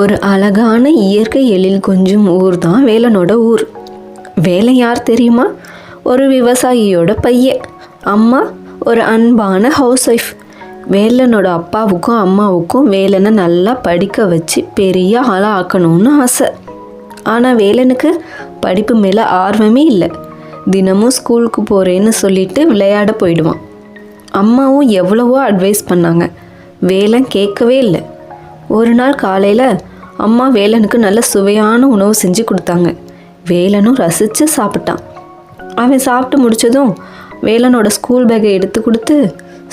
ஒரு அழகான இயற்கை எழில் கொஞ்சம் ஊர் தான் வேலனோட ஊர். வேலன் யார் தெரியுமா? ஒரு விவசாயியோட பையன். அம்மா ஒரு அன்பான ஹவுஸ் ஒய்ஃப். வேலனோட அப்பாவுக்கும் அம்மாவுக்கும் வேலனை நல்லா படிக்க வச்சு பெரிய ஆளாக ஆக்கணும்னு ஆசை. ஆனால் வேலனுக்கு படிப்பு மேலே ஆர்வமே இல்லை. தினமும் ஸ்கூலுக்கு போகிறேன்னு சொல்லிட்டு விளையாட போயிடுவான். அம்மாவும் எவ்வளவோ அட்வைஸ் பண்ணாங்க, வேலன் கேட்கவே இல்லை. ஒரு நாள் காலையில் அம்மா வேலனுக்கு நல்ல சுவையான உணவு செஞ்சு கொடுத்தாங்க. வேலனும் ரசித்து சாப்பிட்டான். அவன் சாப்பிட்டு முடித்ததும் வேலனோட ஸ்கூல் பேக்கை எடுத்து கொடுத்து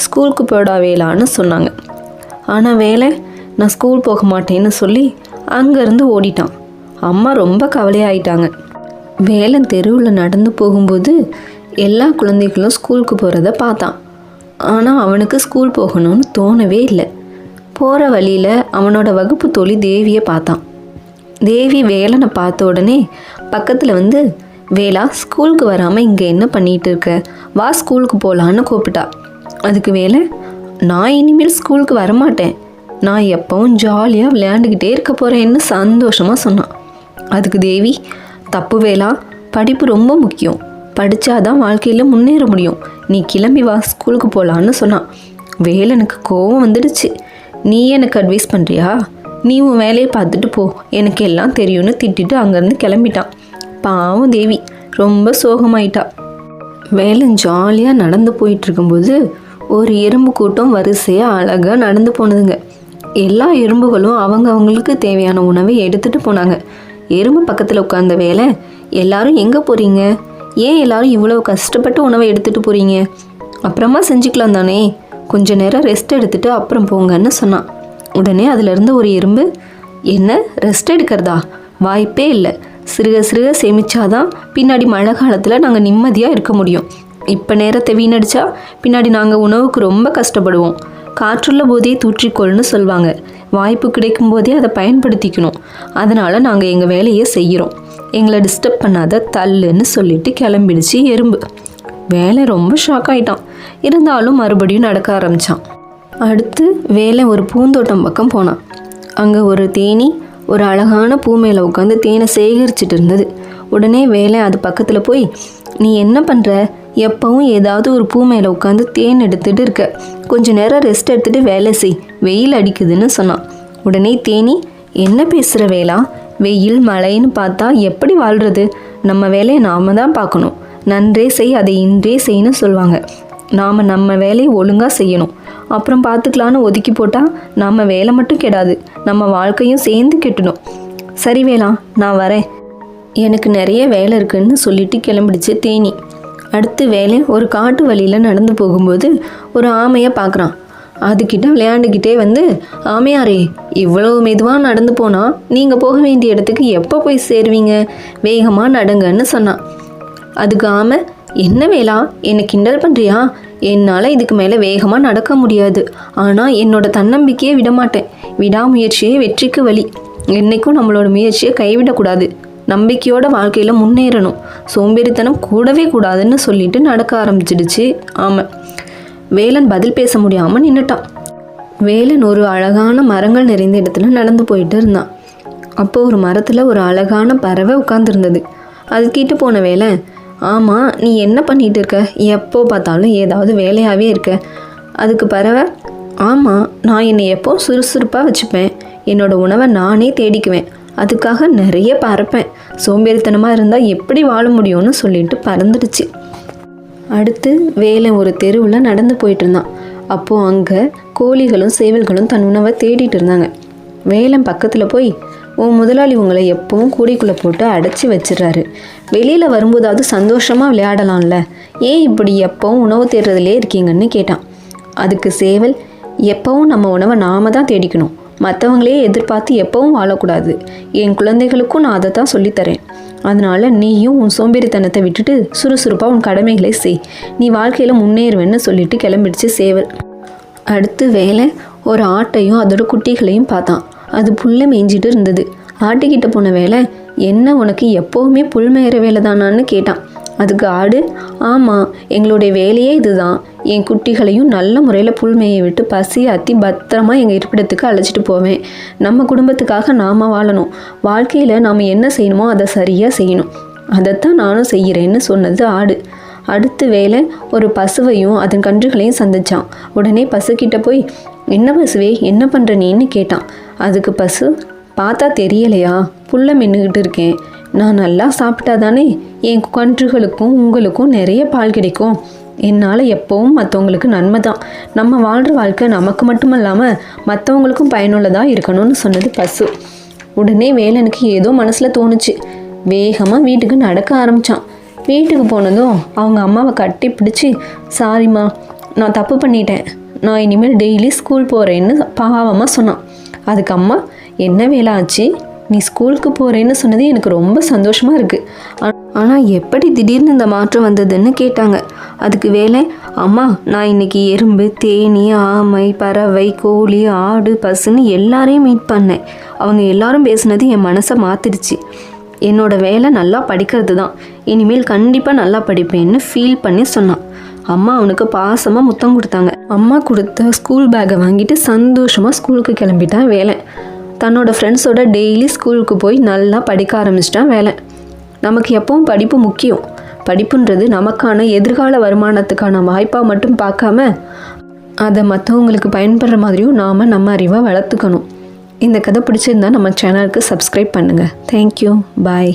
ஸ்கூலுக்கு போடா வேலான்னு சொன்னாங்க. ஆனால் வேலன் நான் ஸ்கூல் போக மாட்டேன்னு சொல்லி அங்கேருந்து ஓடிட்டான். அம்மா ரொம்ப கவலையாயிட்டாங்க. வேலன் தெருவில் நடந்து போகும்போது எல்லா குழந்தைகளும் ஸ்கூலுக்கு போகிறத பார்த்தான். ஆனால் அவனுக்கு ஸ்கூல் போகணும்னு தோணவே இல்லை. போகிற வழியில் அவனோட வகுப்பு தோழி தேவியை பார்த்தான். தேவி வேலனை பார்த்த உடனே பக்கத்தில் வந்து, வேலா, ஸ்கூலுக்கு வராமல் இங்கே என்ன பண்ணிகிட்டு இருக்க? வா ஸ்கூலுக்கு போகலான்னு கூப்பிட்டா. அதுக்கு வேலை, நான் இனிமேல் ஸ்கூலுக்கு வரமாட்டேன், நான் எப்பவும் ஜாலியாக விளையாண்டுக்கிட்டே இருக்க போகிறேன்னு சந்தோஷமாக சொன்னான். அதுக்கு தேவி, தப்பு வேலா, படிப்பு ரொம்ப முக்கியம், படித்தாதான் வாழ்க்கையில் முன்னேற முடியும், நீ கிளம்பி வா ஸ்கூலுக்கு போகலான்னு சொன்னான். வேலனுக்கு கோவம் வந்துடுச்சு. நீ எனக்கு அட்வைஸ் பண்ணுறியா? நீ உன் வேலையை பார்த்துட்டு போ, எனக்கு எல்லாம் தெரியும்னு திட்டிட்டு அங்கேருந்து கிளம்பிட்டான். பாவம் தேவி ரொம்ப சோகமாயிட்டா. வேலன் ஜாலியாக நடந்து போயிட்டுருக்கும்போது ஒரு எறும்பு கூட்டம் வரிசையாக அழகாக நடந்து போனதுங்க. எல்லா எறும்புகளும் அவங்களுக்கு தேவையான உணவை எடுத்துகிட்டு போனாங்க. எறும்பு பக்கத்தில் உட்கார்ந்த வேலை, எல்லாரும் எங்கே போகிறீங்க? ஏன் எல்லாரும் இவ்வளோ கஷ்டப்பட்டு உணவை எடுத்துகிட்டு போகிறீங்க? அப்புறமா செஞ்சுக்கலாம் தானே, கொஞ்ச நேரம் ரெஸ்ட் எடுத்துகிட்டு அப்புறம் போங்கன்னு சொன்னான். உடனே அதிலிருந்து ஒரு எறும்பு, என்ன ரெஸ்ட் எடுக்கிறதா? வாய்ப்பே இல்லை, சிறுக சிறுக சேமிச்சாதான் பின்னாடி மழை காலத்தில் நாங்கள் நிம்மதியாக இருக்க முடியும். இப்போ நேரத்தை வீணடிச்சா பின்னாடி நாங்கள் உணவுக்கு ரொம்ப கஷ்டப்படுவோம். காற்றுள்ள போதே தூற்றிக்கொள்னு சொல்லுவாங்க. வாய்ப்பு கிடைக்கும் போதே அதை பயன்படுத்திக்கணும். அதனால் நாங்கள் எங்கள் வேலையை செய்கிறோம், எங்களை டிஸ்டர்ப் பண்ணாத தள்ளுன்னு சொல்லிட்டு கிளம்பிடுச்சு எறும்பு. வேலை ரொம்ப ஷாக் ஆகிட்டான். இருந்தாலும் மறுபடியும் நடக்க ஆரம்பித்தான். அடுத்து வேலை ஒரு பூந்தோட்டம் பக்கம் போனான். அங்கே ஒரு தேனி ஒரு அழகான பூ மேலே உட்காந்து தேனை சேகரிச்சுட்டு இருந்தது. உடனே வேலை அது பக்கத்தில் போய், நீ என்ன பண்ணுற? எப்பவும் ஏதாவது ஒரு பூ மேலே உட்காந்து தேன் எடுத்துகிட்டு இருக்க, கொஞ்சம் நேரம் ரெஸ்ட் எடுத்துகிட்டு வேலை செய், வெயில் அடிக்குதுன்னு சொன்னான். உடனே தேனி, என்ன பேசுகிற வேலா? வெயில் மழைன்னு பார்த்தா எப்படி வாழ்கிறது? நம்ம வேலையை நாம் தான் பார்க்கணும். நன்றே செய் அதை இன்றே செய்யன்னு சொல்லுவாங்க. நாம் நம்ம வேலையை ஒழுங்காக செய்யணும், அப்புறம் பார்த்துக்கலான்னு ஒதுக்கி போட்டால் நம்ம வேலை மட்டும் கெடாது, நம்ம வாழ்க்கையும் சேர்ந்து கெட்டணும். சரி வேலா, நான் வரேன், எனக்கு நிறைய வேலை இருக்குன்னு சொல்லிட்டு கிளம்பிடுச்சு தேனி. அடுத்து வேலை ஒரு காட்டு வழியில் நடந்து போகும்போது ஒரு ஆமையை பார்க்குறான். அதுக்கிட்ட விளையாண்டுக்கிட்டே வந்து, ஆமையாரே, இவ்வளோ மெதுவாக நடந்து போனால் நீங்கள் போக வேண்டிய இடத்துக்கு எப்போ போய் சேருவீங்க? வேகமாக நடங்கன்னு சொன்னான். அதுக்கு ஆமை, என்ன வேலா, என்னை கிண்டல் பண்ணுறியா? என்னால் இதுக்கு மேலே வேகமாக நடக்க முடியாது, ஆனால் என்னோட தன்னம்பிக்கையை விடமாட்டேன். விடாமுயற்சியே வெற்றிக்கு வழி. என்றைக்கும் நம்மளோட முயற்சியை கைவிடக்கூடாது, நம்பிக்கையோட வாழ்க்கையில் முன்னேறணும், சோம்பேறித்தனம் கூடவே கூடாதுன்னு சொல்லிட்டு நடக்க ஆரம்பிச்சிடுச்சு ஆமை. வேலன் பதில் பேச முடியாமல் நின்றுட்டான். வேலன் ஒரு அழகான மரங்கள் நிறைந்த இடத்துல நடந்து போயிட்டு இருந்தான். அப்போ ஒரு மரத்தில் ஒரு அழகான பறவை உட்கார்ந்துருந்தது. அதுக்கிட்ட போன வேலை, ஆமாம், நீ என்ன பண்ணிகிட்டு இருக்க? எப்போ பார்த்தாலும் ஏதாவது வேலையாகவே இருக்க. அதுக்கு பறவை, ஆமாம், நான் என்னை எப்போ சுறுசுறுப்பாக வச்சுப்பேன், என்னோடய உணவை நானே தேடிக்குவேன், அதுக்காக நிறைய பறப்பேன், சோம்பேறித்தனமாக இருந்தால் எப்படி வாழ முடியும்னு சொல்லிட்டு பறந்துடுச்சு. அடுத்து வேலை ஒரு தெருவில் நடந்து போயிட்டு இருந்தான். அப்போது அங்கே கோழிகளும் சேவல்களும் தன் உணவை தேடிட்டு இருந்தாங்க. வேலன் பக்கத்தில் போய், உன் முதலாளி உங்களை எப்பவும் கூடைக்குள்ளே போட்டு அடைச்சி வச்சிடறாரு, வெளியில் வரும்போதாவது சந்தோஷமாக விளையாடலாம்ல, ஏன் இப்படி எப்பவும் உணவு தேடுறதுலே இருக்கீங்கன்னு கேட்டான். அதுக்கு சேவல், எப்பவும் நம்ம உணவை நாம தான் தேடிக்கணும், மற்றவங்களே எதிர்பார்த்து எப்பவும் வாழக்கூடாது, என் குழந்தைகளுக்கும் நான் அதை தான் சொல்லித்தரேன், அதனால் நீயும் உன் சோம்பேறித்தனத்தை விட்டுட்டு சுறுசுறுப்பாக உன் கடமைகளை செய், நீ வாழ்க்கையில் முன்னேறுவேன்னு சொல்லிட்டு கிளம்பிடுச்சு சேவல். அடுத்து வேலை ஒரு ஆட்டையும் அதோட குட்டிகளையும் பார்த்தான். அது புல்லை மேய்ஞ்சிட்டு இருந்தது. ஆட்டுக்கிட்ட போன வேலை, என்ன உனக்கு எப்போவுமே புல் மேயிற வேலை தானான்னு கேட்டான். அதுக்கு ஆடு, ஆமாம், எங்களுடைய வேலையே இதுதான். என் குட்டிகளையும் நல்ல முறையில் புல் மேய விட்டு பசியாற்றி பத்திரமா எங்கள் இருப்பிடத்துக்கு அழைச்சிட்டு போவேன். நம்ம குடும்பத்துக்காக நாம் வாழணும். வாழ்க்கையில் நாம் என்ன செய்யணுமோ அதை சரியாக செய்யணும். அதைத்தான் நானும் செய்கிறேன்னு சொன்னது ஆடு. அடுத்த வேளை ஒரு பசுவையும் அதன் கன்றுகளையும் சந்திச்சான். உடனே பசுக்கிட்ட போய், என்ன பசுவே, என்ன பண்ணுற நீன்னு கேட்டான். அதுக்கு பசு, பார்த்தா தெரியலையா, புல்லை மென்னுக்கிட்டு இருக்கேன். நான் நல்லா சாப்பிட்டா தானே என் கன்றுகளுக்கும் உங்களுக்கும் நிறைய பால் கிடைக்கும். என்னால் எப்போவும் மற்றவங்களுக்கு நன்மை தான். நம்ம வாழ்கிற வாழ்க்கை நமக்கு மட்டும் இல்லாமல் மற்றவங்களுக்கும் பயனுள்ளதாக இருக்கணும்னு சொன்னது பசு. உடனே வேலனுக்கு ஏதோ மனசில் தோணுச்சு. வேகமாக வீட்டுக்கு நடக்க ஆரம்பித்தான். வீட்டுக்கு போனதும் அவங்க அம்மாவை கட்டி பிடிச்சி, சாரிம்மா, நான் தப்பு பண்ணிட்டேன், நான் இனிமேல் டெய்லி ஸ்கூல் போகிறேன்னு பாவமாக சொன்னான். அதுக்கு அம்மா, என்ன வேலை ஆச்சு, நீ ஸ்கூலுக்கு போகிறேன்னு சொன்னது எனக்கு ரொம்ப சந்தோஷமாக இருக்குது. ஆனால் எப்படி திடீர்னு இந்த மாற்றம் வந்ததுன்னு கேட்டாங்க. அதுக்கு வேலை, அம்மா, நான் இன்றைக்கி எறும்பு, தேனி, ஆமை, பறவை, கோழி, ஆடு, பசுன்னு எல்லாரையும் மீட் பண்ணேன். அவங்க எல்லாரும் பேசுனது என் மனசை மாற்றிடுச்சு. என்னோடய வேலை நல்லா படிக்கிறது தான். இனிமேல் கண்டிப்பாக நல்லா படிப்பேன்னு ஃபீல் பண்ணி சொன்னான். அம்மா அவனுக்கு பாசமாக முத்தம் கொடுத்தாங்க. அம்மா கொடுத்த ஸ்கூல் பேக்கை வாங்கிட்டு சந்தோஷமாக ஸ்கூலுக்கு கிளம்பிட்டான் வேலை. தன்னோட ஃப்ரெண்ட்ஸோட டெய்லி ஸ்கூலுக்கு போய் நல்லா படிக்க ஆரம்பிச்சிட்டான் வேலை. நமக்கு எப்பவும் படிப்பு முக்கியம். படிப்புன்றது நமக்கான எதிர்கால வருமானத்துக்கான வாய்ப்பாக மட்டும் பார்க்காம அதை மற்றவங்களுக்கு பயன்படுற மாதிரியும் நாம் நம்ம அறிவை வளர்த்துக்கணும். இந்த கதை பிடிச்சிருந்தா நம்ம சேனலுக்கு சப்ஸ்கிரைப் பண்ணுங்கள். தேங்க்யூ. பாய்.